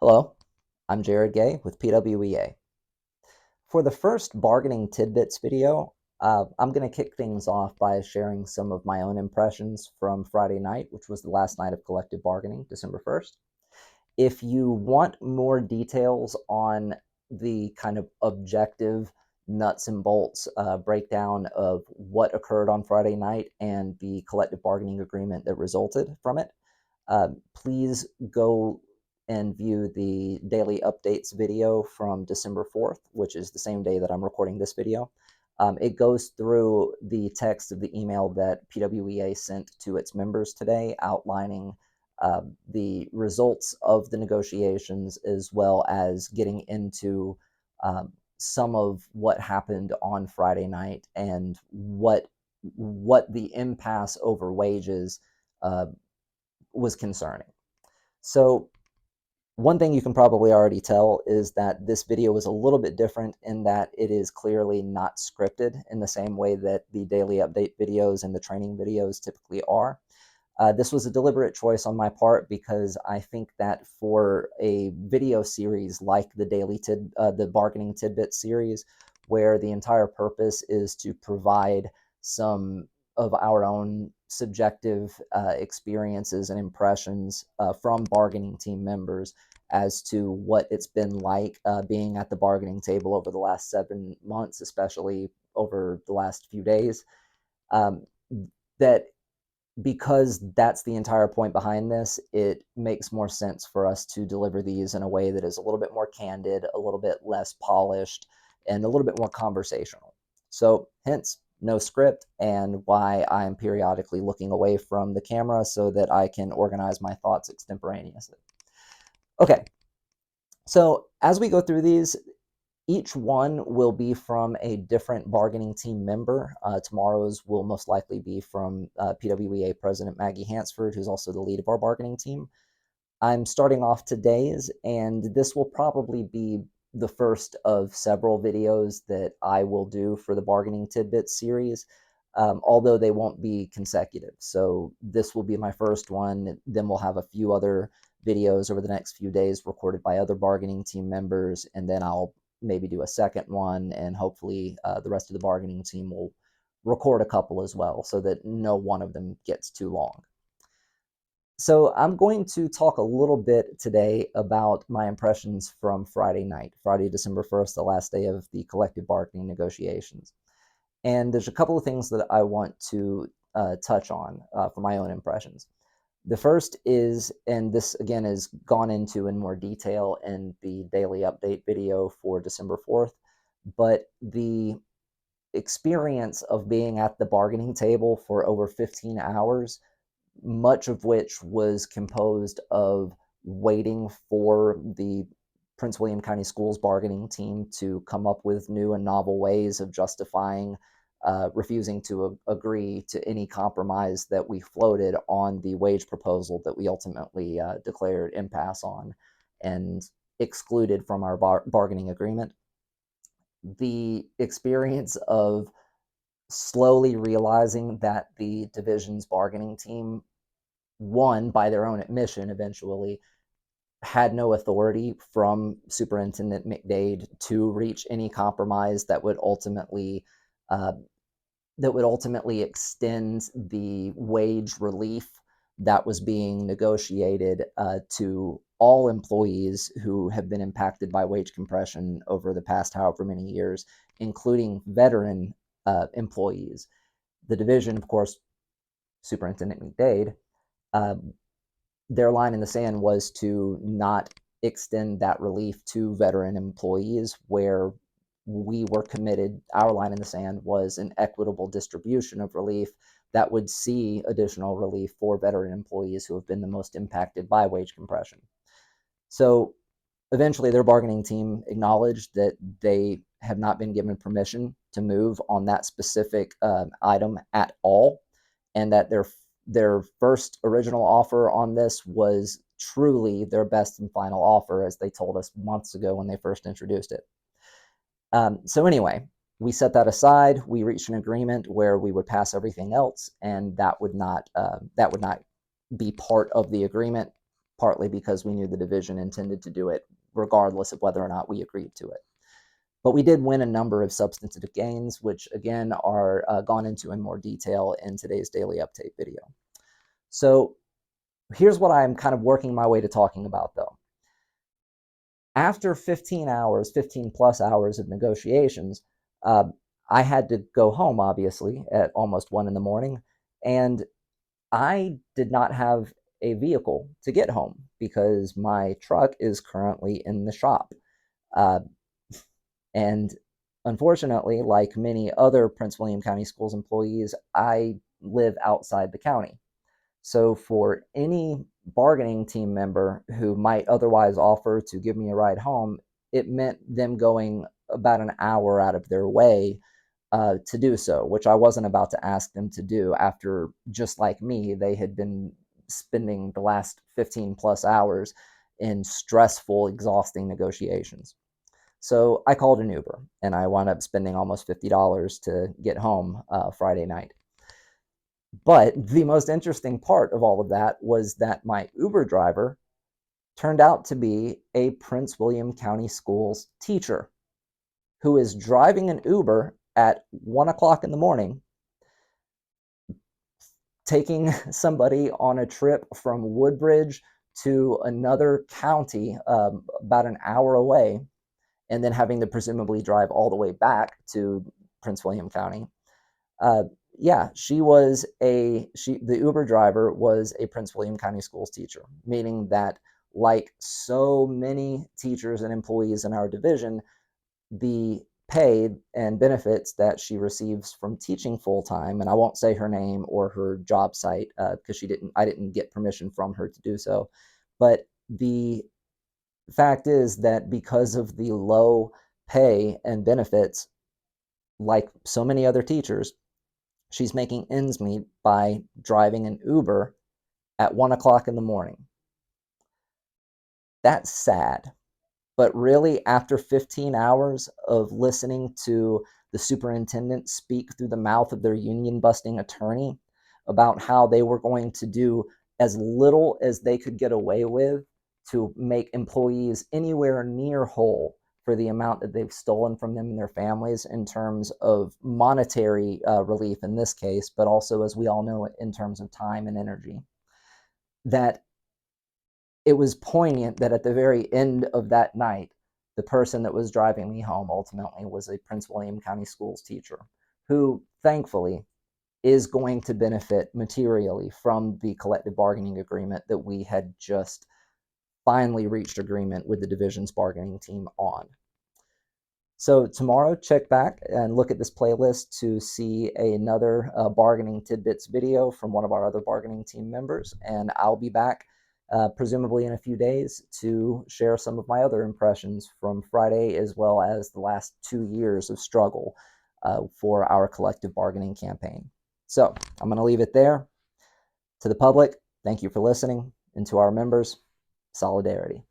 Hello, I'm Jerod Gay with PWEA. For the first Bargaining Tidbits video, I'm going to kick things off by sharing some of my own impressions from Friday night, which was the last night of collective bargaining, December 1st. If you want more details on the kind of objective nuts and bolts breakdown of what occurred on Friday night and the collective bargaining agreement that resulted from it, please go and view the daily updates video from December 4th, which is the same day that I'm recording this video. It goes through the text of the email that PWEA sent to its members today, outlining the results of the negotiations, as well as getting into some of what happened on Friday night and what the impasse over wages was concerning. So one thing you can probably already tell is that this video is a little bit different in that it is clearly not scripted in the same way that the daily update videos and the training videos typically are. This was a deliberate choice on my part because I think that for a video series like the Bargaining Tidbit series, where the entire purpose is to provide some of our own subjective experiences and impressions from bargaining team members as to what it's been like being at the bargaining table over the last 7 months, especially over the last few days. That because that's the entire point behind this, it makes more sense for us to deliver these in a way that is a little bit more candid, a little bit less polished, and a little bit more conversational. So, hence, no script, and why I am periodically looking away from the camera so that I can organize my thoughts extemporaneously. Okay, so as we go through these, each one will be from a different bargaining team member. Tomorrow's will most likely be from PWEA President Maggie Hansford, who's also the lead of our bargaining team. I'm starting off today's, and this will probably be the first of several videos that I will do for the Bargaining Tidbits series, although they won't be consecutive. So this will be my first one. Then we'll have a few other videos over the next few days recorded by other bargaining team members, and then I'll maybe do a second one, and hopefully the rest of the bargaining team will record a couple as well so that no one of them gets too long. So I'm going to talk a little bit today about my impressions from Friday night, Friday, December 1st, the last day of the collective bargaining negotiations. And there's a couple of things that I want to touch on for my own impressions. The first is, and this again is gone into in more detail in the daily update video for December 4th, but the experience of being at the bargaining table for over 15 hours, much of which was composed of waiting for the Prince William County Schools bargaining team to come up with new and novel ways of justifying refusing to agree to any compromise that we floated on the wage proposal that we ultimately declared impasse on and excluded from our bargaining agreement. The experience of slowly realizing that the division's bargaining team, one, by their own admission eventually, had no authority from Superintendent McDade to reach any compromise that would ultimately extend the wage relief that was being negotiated to all employees who have been impacted by wage compression over the past however many years, including veteran employees. The division, of course, Superintendent McDade, their line in the sand was to not extend that relief to veteran employees, where we were committed. Our line in the sand was an equitable distribution of relief that would see additional relief for veteran employees who have been the most impacted by wage compression. So eventually their bargaining team acknowledged that they have not been given permission to move on that specific item at all, and that their first original offer on this was truly their best and final offer, as they told us months ago when they first introduced it. So anyway, we set that aside. We reached an agreement where we would pass everything else, and that would not be part of the agreement. partly because we knew the division intended to do it regardless of whether or not we agreed to it. But we did win a number of substantive gains, which again are gone into in more detail in today's daily update video. So here's what I'm kind of working my way to talking about, though. After 15 hours, 15 plus hours of negotiations, I had to go home, obviously, at almost 1 in the morning, and I did not have a vehicle to get home because my truck is currently in the shop. And unfortunately, like many other Prince William County Schools employees, I live outside the county. So for any bargaining team member who might otherwise offer to give me a ride home, it meant them going about an hour out of their way to do so, which I wasn't about to ask them to do after, just like me, they had been spending the last 15 plus hours in stressful, exhausting negotiations. So I called an Uber, and I wound up spending almost $50 to get home Friday night. But the most interesting part of all of that was that my Uber driver turned out to be a Prince William County Schools teacher who is driving an Uber at 1 o'clock in the morning, taking somebody on a trip from Woodbridge to another county about an hour away, and then having to presumably drive all the way back to Prince William County. Yeah, the Uber driver was a Prince William County Schools teacher, meaning that, like so many teachers and employees in our division, the pay and benefits that she receives from teaching full time, and I won't say her name or her job site because I didn't get permission from her to do so, but the fact is that because of the low pay and benefits, like so many other teachers, she's making ends meet by driving an Uber at 1 o'clock in the morning. That's sad. But really, after 15 hours of listening to the superintendent speak through the mouth of their union busting attorney about how they were going to do as little as they could get away with to make employees anywhere near whole for the amount that they've stolen from them and their families in terms of monetary relief in this case, but also, as we all know, in terms of time and energy, that it was poignant that at the very end of that night, the person that was driving me home ultimately was a Prince William County Schools teacher who, thankfully, is going to benefit materially from the collective bargaining agreement that we had just finally reached agreement with the division's bargaining team on. So tomorrow, check back and look at this playlist to see another Bargaining Tidbits video from one of our other bargaining team members, and I'll be back presumably in a few days to share some of my other impressions from Friday, as well as the last 2 years of struggle for our collective bargaining campaign. So I'm going to leave it there. To the public, thank you for listening, and to our members, solidarity.